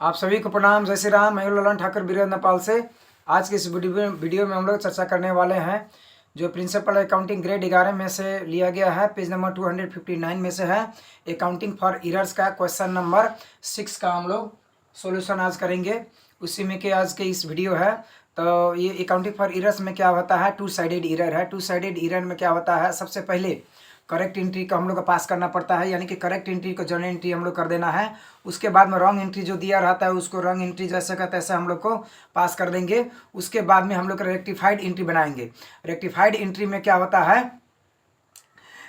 आप सभी को प्रणाम। जय श्री राम। मैं ललन ठाकुर बीरेंद्र नेपाल से। आज के इस वीडियो में हम लोग चर्चा करने वाले हैं जो प्रिंसिपल अकाउंटिंग ग्रेड 11 में से लिया गया है, पेज नंबर 259 में से है। अकाउंटिंग फॉर इरर्स का क्वेश्चन नंबर 6 का हम लोग सॉल्यूशन आज करेंगे। उसी में के आज के इस वीडियो है। तो ये अकाउंटिंग फॉर इरर्स में क्या होता है, टू साइडेड इरर है। टू साइडेड इरर में क्या होता है, सबसे पहले करेक्ट एंट्री को हम लोग को पास करना पड़ता है, यानी कि करेक्ट एंट्री को जर्नल एंट्री हम लोग कर देना है। उसके बाद में रॉन्ग एंट्री जो दिया रहता है उसको रॉन्ग एंट्री जैसे का तैसे हम लोग को पास कर देंगे। उसके बाद में हम लोग रेक्टिफाइड एंट्री बनाएंगे। रेक्टिफाइड एंट्री में क्या होता है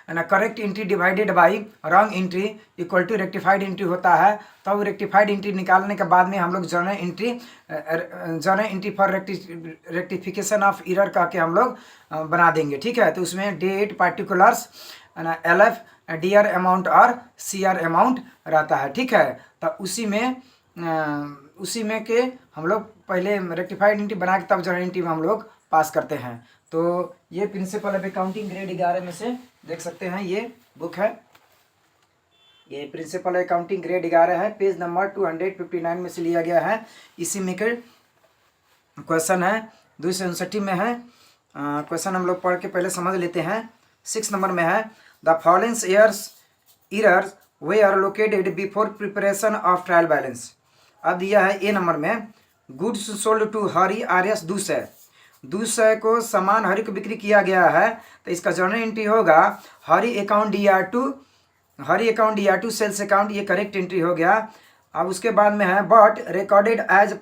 ना, correct entry divided by wrong entry equal to rectified entry होता है। तब तो रेक्टिफाइड एंट्री निकालने के बाद में हम लोग journal entry for rectification of error कह के हम लोग बना देंगे। ठीक है, तो उसमें date, particulars, LF, DR amount और CR अमाउंट रहता है। ठीक है, तो उसी में के हम लोग पहले रेक्टिफाइड एंट्री बना के तब जर्नल एंट्री में हम लोग पास करते हैं। तो ये प्रिंसिपल ऑफ अकाउंटिंग ग्रेड 11 में से देख सकते हैं, ये बुक है। ये प्रिंसिपल अकाउंटिंग ग्रेड 11 है, पेज नंबर 259 में से लिया गया है। इसी में के क्वेश्चन है 259 में है। क्वेश्चन हम लोग पढ़ के पहले समझ लेते हैं। 6 नंबर में है, the following errors were located before preparation of trial balance. अब दिया है ए नंबर में, goods sold to Hari RS 200 को सामान हरी को बिक्री किया गया है। तो इसका जर्नल एंट्री होगा Hari account DR2 sales account, ये करेक्ट एंट्री हो गया। अब उसके बाद में है, but recorded as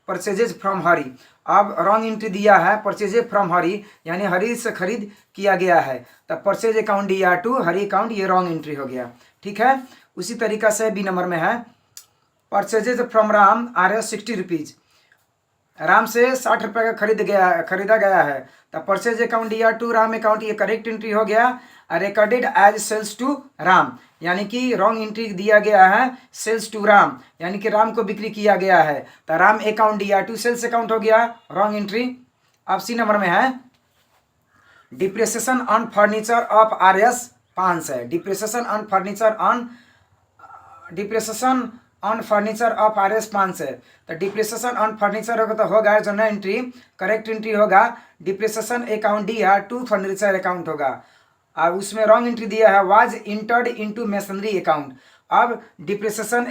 purchases from Hari. अब रॉन्ग एंट्री दिया है परचेजेज फ्रॉम हरी, यानी हरी से खरीद किया गया है। तो purchase account DR2 Hari account, ये रॉन्ग एंट्री हो गया। ठीक है, उसी तरीका से बी नंबर में है, purchases from Ram RS 60 rupees. Ram से 60 रुपये का खरीदा गया है। तो purchase account DR2 Ram account, ये करेक्ट एंट्री हो गया। Recorded as sales to Ram, यानी कि रॉन्ग एंट्री दिया गया है सेल्स टू राम, यानी कि राम को बिक्री किया गया है। तो Ram account DR2 sales account हो गया, रॉन्ग एंट्री। अब सी नंबर में है, depreciation on furniture of RS 5 है। Depreciation on furniture of RS 5 है। तो डिप्रिसिएशन ऑन फर्नीचर होगा तो होगा जनरल एंट्री, करेक्ट एंट्री होगा depreciation account DR2 furniture account होगा। और उसमें रॉन्ग एंट्री दिया है was entered into masonry account. अब डिप्रिसिएशन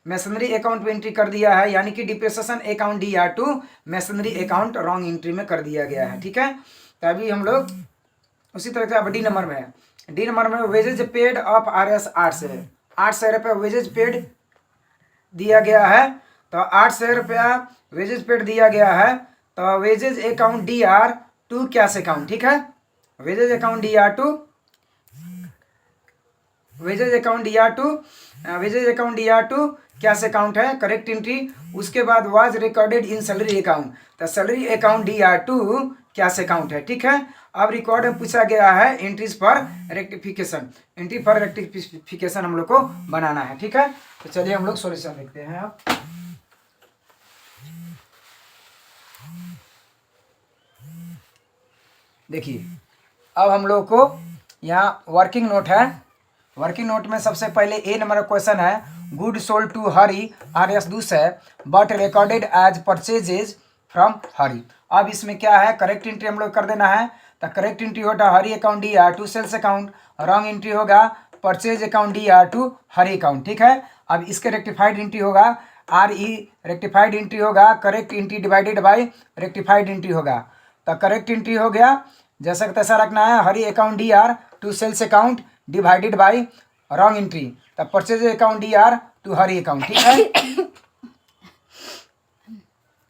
मैसनरी अकाउंट में एंट्री कर दिया है, यानी कि depreciation account DR2 masonry account wrong entry में कर दिया गया है। ठीक है, तो अभी हम लोग उसी तरह से अब डी नंबर में है। डी नंबर में वेजेज पेड ऑफ RS 800 रुपये वेजेज पेड दिया गया है। तो 800 रुपया वेजेज पेड दिया गया है। तो wages account DR2 cash account. ठीक है, wages account DR2 cash account है, करेक्ट एंट्री। उसके बाद was recorded in salary account. तो salary account DR2 cash account है। ठीक है, अब रिकॉर्ड में पूछा गया है entries for rectification. Entry for rectification हम लोग को बनाना है। ठीक है, तो चलिए हम लोग सॉल्यूशन देखते हैं। अब देखिए, अब हम लोग को यहाँ वर्किंग नोट है। वर्किंग नोट में सबसे पहले ए नंबर क्वेश्चन है, good sold to Hari RS 200 but recorded as purchases from Hari. अब इसमें क्या है, करेक्ट एंट्री हम लोग कर देना है। तो करेक्ट एंट्री होगा Hari account DR2 sales account, wrong entry होगा purchase account DR2 Hari account. ठीक है, अब इसके रेक्टिफाइड एंट्री होगा RE, रेक्टिफाइड एंट्री होगा correct entry divided by rectified entry होगा। तो करेक्ट एंट्री हो गया, जैसा कि तैसा रखना है, Hari account DR2 sales account divided by wrong entry. तो purchase account DR2 Hari account. ठीक है,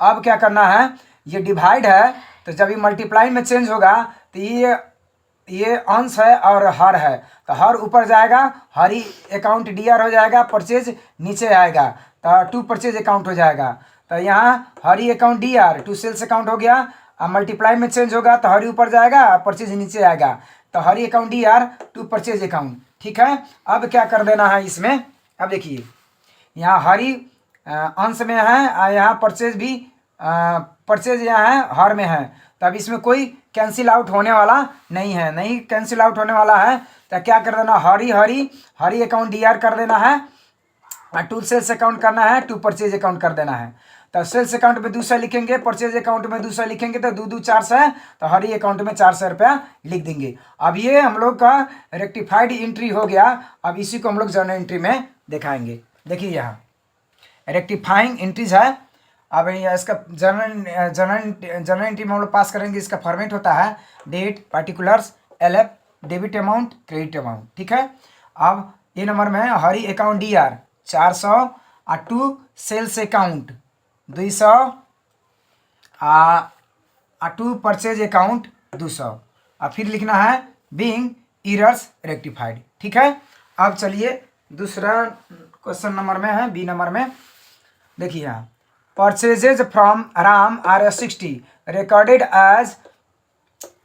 अब क्या करना है, ये डिवाइड है तो जब ये मल्टीप्लाई में चेंज होगा तो ये अंश है और हर है। तो हर ऊपर जाएगा, हरी अकाउंट DR हो जाएगा, परचेज नीचे आएगा तो 2 परचेज अकाउंट हो जाएगा। तो यहाँ हरी अकाउंट DR2 सेल्स अकाउंट हो गया। अब मल्टीप्लाई में चेंज होगा तो हरी ऊपर जाएगा, परचेज नीचे आएगा। तो हरी अकाउंट DR2 परचेज अकाउंट। ठीक है, अब क्या कर देना है इसमें, अब देखिए यहाँ हरी अंश में है, यहाँ परचेज भी परचेज यहाँ है हर में है। तो अब इसमें कोई कैंसिल आउट होने वाला नहीं कैंसिल आउट होने वाला है। तो क्या कर देना, हरी अकाउंट DR कर देना है। टू सेल्स अकाउंट करना है, टू परचेज अकाउंट कर देना है। तो सेल्स अकाउंट में 200 लिखेंगे, परचेज अकाउंट में 200 लिखेंगे, तो 2 2 400 है, तो हर ही अकाउंट में 400 रुपया लिख देंगे। अब ये हम लोग का रेक्टिफाइड एंट्री हो गया। अब इसी को हम लोग जर्नल एंट्री में दिखाएंगे। देखिए यहाँ रेक्टिफाइंग एंट्रीज है। अब इसका जर्नल एंट्री में हम लोग पास करेंगे। इसका फॉर्मेट होता है date, particulars, LF, debit amount, credit amount, ठीक है। अब ये नंबर में है Hari account DR 400, to sales account 200, to purchase account 200। अब फिर लिखना है बीइंग एरर्स रेक्टिफाइड, ठीक है। अब चलिए दूसरा क्वेश्चन नंबर में है, बी नंबर में। देखिए यहाँ purchases from Ram R 60 recorded as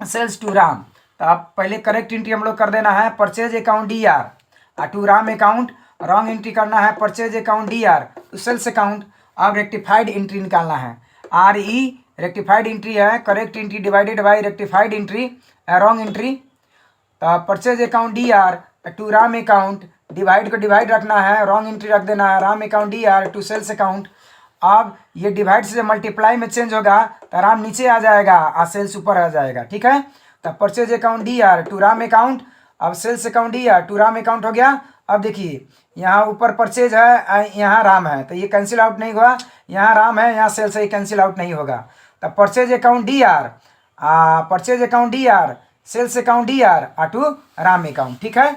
sales to Ram. तो आप पहले करेक्ट एंट्री हम लोग कर देना है purchase account D R to Ram account, wrong entry करना है purchase account D R to sales account. अब रेक्टिफाइड एंट्री निकालना है। आर ई रेक्टिफाइड एंट्री है, correct entry divided by rectified entry, wrong entry. तो purchase account D R to Ram account, divide को divide रखना है, रॉन्ग एंट्री रख देना है, Ram account D R to sales account. अब ये डिवाइड से मल्टीप्लाई में चेंज होगा तो राम नीचे आ जाएगा और सेल्स ऊपर आ जाएगा, ठीक है। तो purchase account D R to Ram account, अब sales account D R to Ram account हो गया। अब देखिए यहाँ ऊपर परचेज है, यहाँ राम है, तो ये कैंसिल आउट नहीं हुआ। यहाँ राम है, यहाँ सेल्स है, ये कैंसिल आउट नहीं होगा। तो purchase account D R, purchase account D R, sales account D R to Ram account, ठीक है।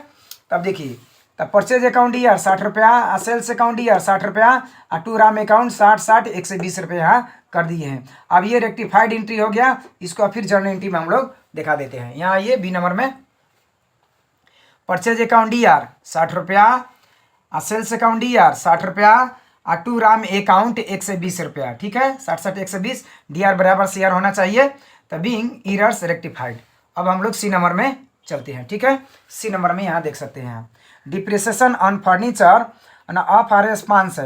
तब देखिए तब परचेज अकाउंट डी आर 60 रुपया, सेल्स अकाउंट डी आर 60 रुपया, टू राम अकाउंट 60 120 रुपये यहाँ कर दिए हैं। अब ये रेक्टिफाइड एंट्री हो गया। इसको फिर जर्नल एंट्री में हम लोग दिखा देते हैं। यहाँ ये बी नंबर में परचेज अकाउंट डी आर 60 रुपया, सेल्स अकाउंट डी आर 60 रुपया, टू राम अकाउंट 120 रुपया, ठीक है। 60 120 डी आर बराबर सी आर होना चाहिए। तो बीइंग एरर्स रेक्टिफाइड। अब हम लोग सी नंबर में चलते हैं, ठीक है। सी नंबर में यहाँ देख सकते हैं depreciation on furniture of R expense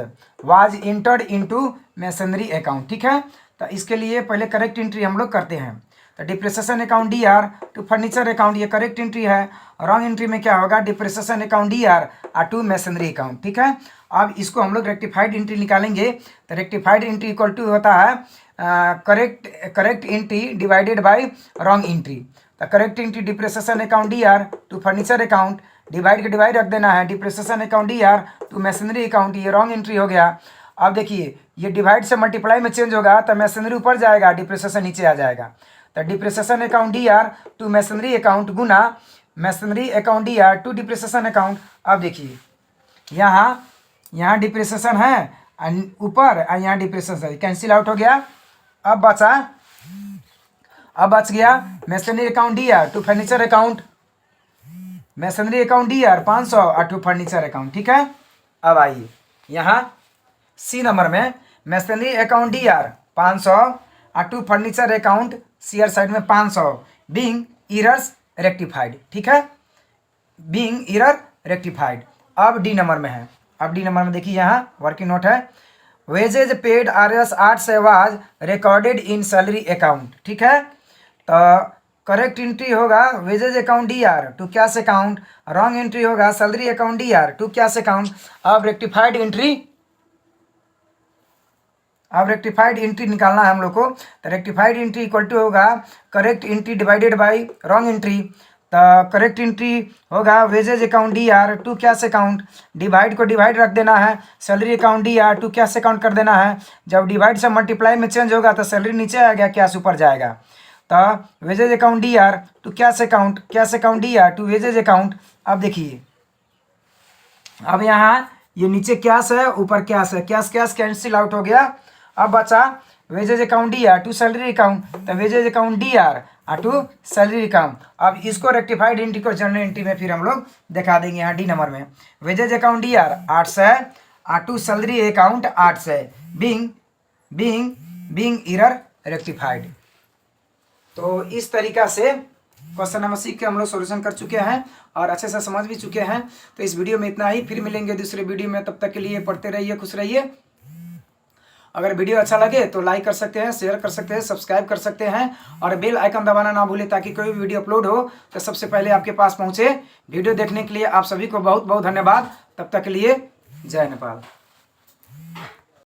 was entered into masonry account, ठीक है। तो इसके लिए पहले करेक्ट एंट्री हम लोग करते हैं। तो depreciation account D R to furniture account, ये करेक्ट एंट्री है। रॉन्ग एंट्री में क्या होगा, depreciation account D R to masonry account, ठीक है। अब इसको हम लोग रेक्टिफाइड एंट्री निकालेंगे। तो रेक्टिफाइड एंट्री इक्वल टू होता है correct entry divided by wrong entry. तो correct entry depreciation account D R to furniture account, divide के डिवाइड रख देना है, depreciation account D R to masonry account, ये रॉन्ग एंट्री हो गया। अब देखिए ये डिवाइड से मल्टीप्लाई में चेंज होगा तो मैसनरी ऊपर जाएगा, डिप्रिसिएशन नीचे आ जाएगा। तो depreciation account D R to masonry account गुना masonry account D R to depreciation account. अब देखिए यहाँ डिप्रिसिएशन है ऊपर और यहाँ डिप्रिसिएशन कैंसिल आउट हो गया। अब बच गया masonry account D R to furniture account, masonry account D R 500 to furniture account, ठीक है। अब आइए यहाँ सी नंबर में masonry account D R 500 to furniture account C R side में 500 बीइंग एरर्स रेक्टिफाइड, ठीक है। Being error rectified. अब डी नंबर में है। अब डी नंबर में देखिए यहाँ वर्किंग नोट है wages paid R S 800 was recorded in salary account, ठीक है। तो करेक्ट एंट्री होगा wages account D R to cash account, wrong entry होगा salary account D R to cash account. अब रेक्टिफाइड एंट्री निकालना है हम लोग को। तो रेक्टिफाइड एंट्री इक्वल टू होगा correct entry divided by wrong entry. तो करेक्ट एंट्री होगा wages account D R to cash account, divide को डिवाइड रख देना है, salary account D R to cash account कर देना है। जब डिवाइड से मल्टीप्लाई में चेंज होगा तो सैलरी नीचे आ गया, कैश ऊपर जाएगा। तो wages account D R to cash account D R to wages account. अब देखिए अब यहाँ ये नीचे कैश है, ऊपर कैश है, कैश कैंसिल आउट हो गया। अब बचा wages account D R to salary account, तो wages account D R to salary account. अब इसको रेक्टिफाइड एंट्री को जर्नल एंट्री में फिर हम लोग दिखा देंगे। यहाँ डी नंबर में wages account D R 800 to salary account 800 being error rectified. तो इस तरीका से क्वेश्चन नंबर 6 के हम लोग सोल्यूशन कर चुके हैं और अच्छे से समझ भी चुके हैं। तो इस वीडियो में इतना ही, फिर मिलेंगे दूसरे वीडियो में। तब तक के लिए पढ़ते रहिए, खुश रहिए। अगर वीडियो अच्छा लगे तो लाइक कर सकते हैं, शेयर कर सकते हैं, सब्सक्राइब कर सकते हैं और बेल आइकन दबाना ना भूलें ताकि कोई भी वीडियो अपलोड हो तो सबसे पहले आपके पास पहुंचे। वीडियो देखने के लिए आप सभी को बहुत बहुत धन्यवाद। तब तक के लिए जय नेपाल।